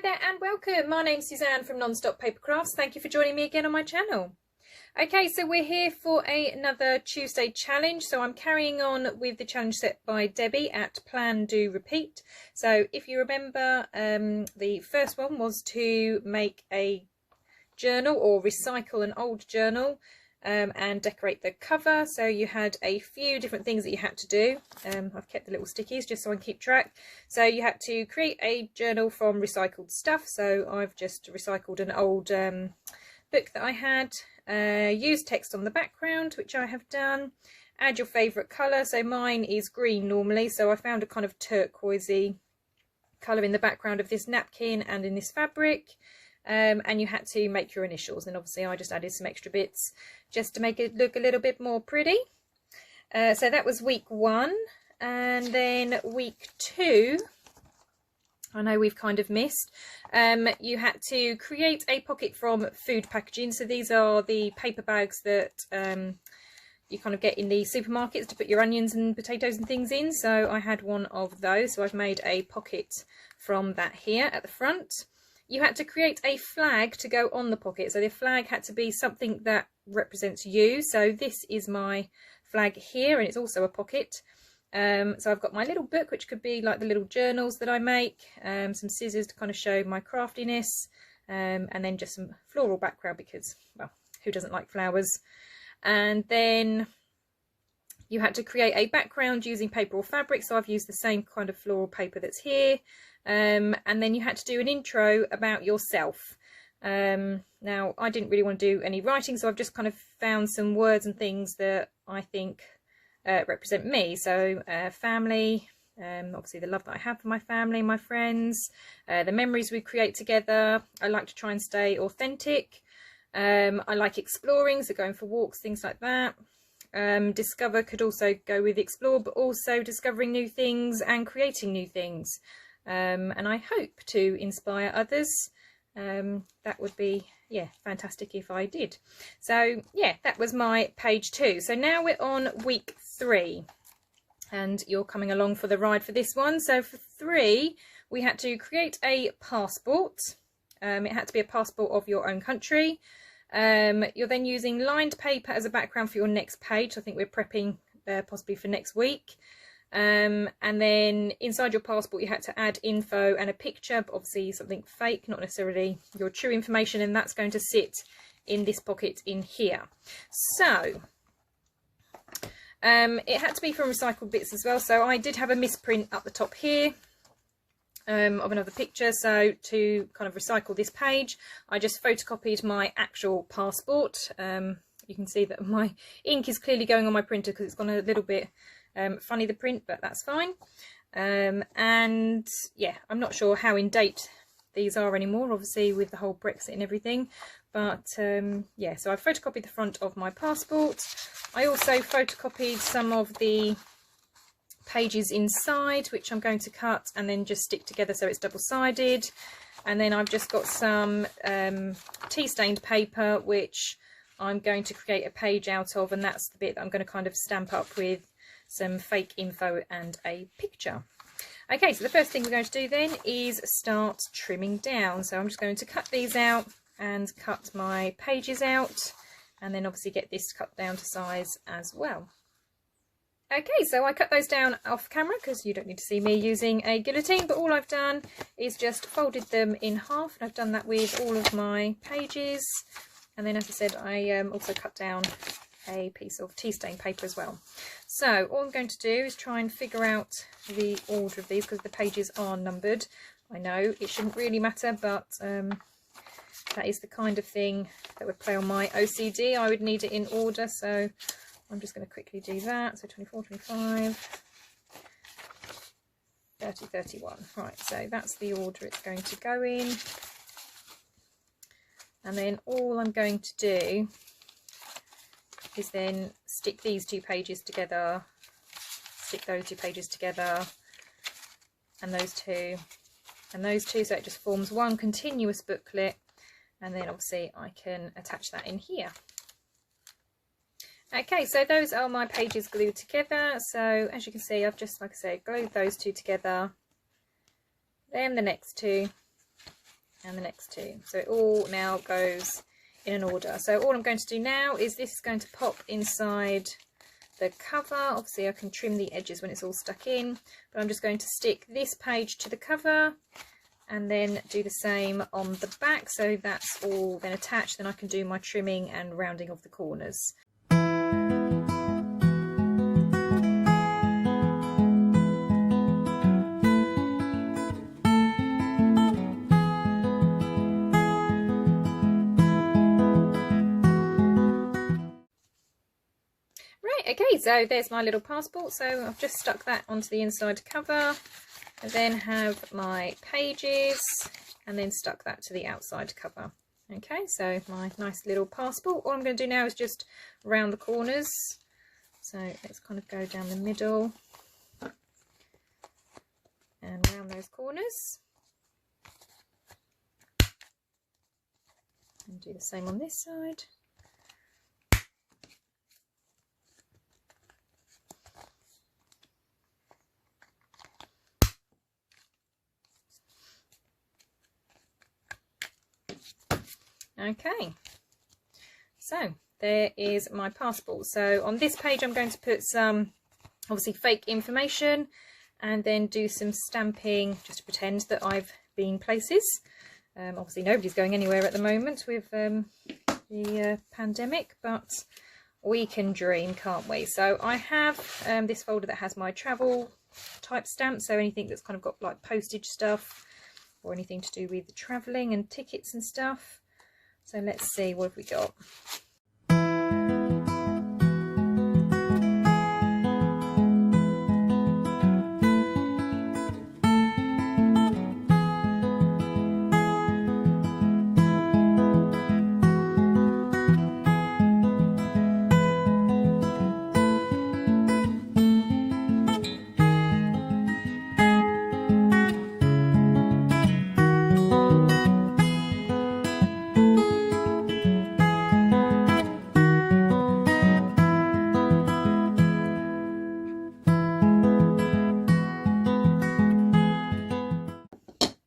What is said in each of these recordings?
there and welcome. My name's Suzanne from Nonstop Papercrafts. Thank you for joining me again on my channel. Okay, so we're here for another Tuesday challenge. So I'm carrying on with the challenge set by Debbie at Plan, Do, Repeat. So if you remember, the first one was to make a journal or recycle an old journal and decorate the cover. So you had a few different things that you had to do. I've kept the little stickies just so I can keep track. So you had to create a journal from recycled stuff. So I've just recycled an old book that I had. Use text on the background, which I have done. Add your favourite colour. So mine is green normally, so I found a kind of turquoisey colour in the background of this napkin and in this fabric. And you had to make your initials, and obviously I just added some extra bits just to make it look a little bit more pretty. So that was week 1, and then week 2, I know we've kind of missed, you had to create a pocket from food packaging. So these are the paper bags that you kind of get in the supermarkets to put your onions and potatoes and things in. So I had one of those, so I've made a pocket from that here at the front. You had to create a flag to go on the pocket. So the flag had to be something that represents you. So this is my flag here, and it's also a pocket. So I've got my little book, which could be like the little journals that I make, some scissors to kind of show my craftiness, and then just some floral background because, well, who doesn't like flowers? And then you had to create a background using paper or fabric. So I've used the same kind of floral paper that's here. And then you had to do an intro about yourself. Now I didn't really want to do any writing, so I've just kind of found some words and things that I think represent me. So family, obviously the love that I have for my family, my friends, the memories we create together. I like to try and stay authentic. I like exploring, so going for walks, things like that. Discover could also go with explore, but also discovering new things and creating new things. And I hope to inspire others. That would be, yeah, fantastic if I did. So yeah, that was my page 2. So now we're on week 3, and you're coming along for the ride for this one. So for 3, we had to create a passport. It had to be a passport of your own country. You're then using lined paper as a background for your next page. I think we're prepping possibly for next week. And then inside your passport you had to add info and a picture, but obviously something fake, not necessarily your true information, and that's going to sit in this pocket in here. So it had to be from recycled bits as well. So I did have a misprint up the top here of another picture. So to kind of recycle this page, I just photocopied my actual passport. You can see that my ink is clearly going on my printer because it's gone a little bit funny, the print, but that's fine. And yeah, I'm not sure how in date these are anymore, obviously with the whole Brexit and everything, but yeah, so I photocopied the front of my passport. I also photocopied some of the pages inside, which I'm going to cut and then just stick together so it's double-sided. And then I've just got some tea stained paper which I'm going to create a page out of, and that's the bit that I'm going to kind of stamp up with some fake info and a picture. Okay, so the first thing we're going to do then is start trimming down. So I'm just going to cut these out and cut my pages out, and then obviously get this cut down to size as well. Okay, so I cut those down off camera because you don't need to see me using a guillotine, but all I've done is just folded them in half, and I've done that with all of my pages. And then, as I said, I also cut down a piece of tea stain paper as well. So all I'm going to do is try and figure out the order of these because the pages are numbered. I know it shouldn't really matter, but that is the kind of thing that would play on my OCD. I would need it in order, so I'm just going to quickly do that. So 24, 25, 30, 31. Right, so that's the order it's going to go in. And then all I'm going to do is then stick these 2 pages together, stick those 2 pages together, and those 2, and those 2, so it just forms one continuous booklet. And then obviously I can attach that in here. Okay, so those are my pages glued together. So as you can see, I've just, like I say, glued those 2 together, then the next 2, and the next 2. So it all now goes in an order. So all I'm going to do now is this is going to pop inside the cover. Obviously I can trim the edges when it's all stuck in, but I'm just going to stick this page to the cover and then do the same on the back, so that's all then attached. Then I can do my trimming and rounding of the corners. Okay, so there's my little passport. So I've just stuck that onto the inside cover. I then have my pages and then stuck that to the outside cover. Okay, so my nice little passport. All I'm going to do now is just round the corners. So let's kind of go down the middle and round those corners. And do the same on this side. Okay, so there is my passport. So on this page I'm going to put some obviously fake information and then do some stamping just to pretend that I've been places. Obviously nobody's going anywhere at the moment with the pandemic, but we can dream, can't we? So I have this folder that has my travel type stamps, so anything that's kind of got like postage stuff or anything to do with the travelling and tickets and stuff. So let's see, what have we got?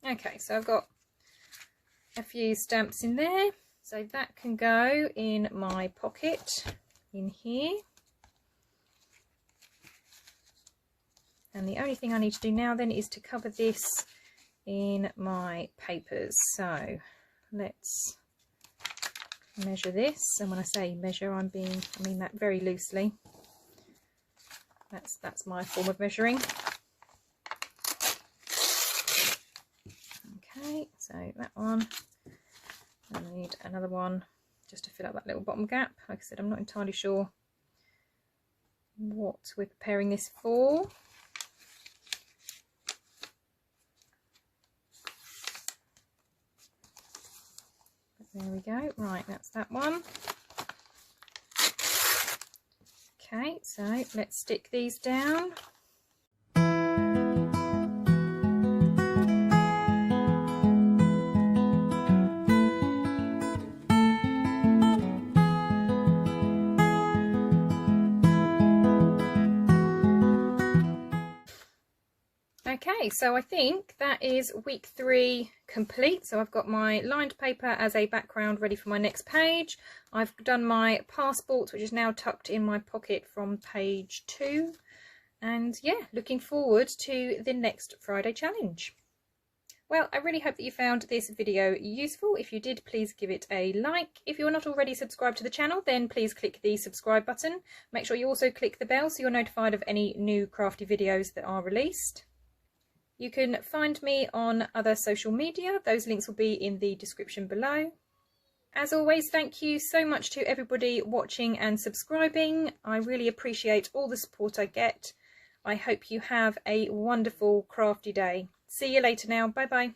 Okay, so I've got a few stamps in there, so that can go in my pocket in here. And the only thing I need to do now then is to cover this in my papers. So let's measure this, and when I say measure I mean that very loosely. That's my form of measuring. Okay, so that one, I need another one just to fill up that little bottom gap. Like I said, I'm not entirely sure what we're preparing this for. But there we go, right, that's that one. Okay, so let's stick these down. Okay, so I think that is week 3 complete. So I've got my lined paper as a background ready for my next page. I've done my passport, which is now tucked in my pocket from page 2. And yeah, looking forward to the next Friday challenge. Well, I really hope that you found this video useful. If you did, please give it a like. If you're not already subscribed to the channel, then please click the subscribe button. Make sure you also click the bell so you're notified of any new crafty videos that are released. You can find me on other social media. Those links will be in the description below. As always, thank you so much to everybody watching and subscribing. I really appreciate all the support I get. I hope you have a wonderful crafty day. See you later now. Bye bye.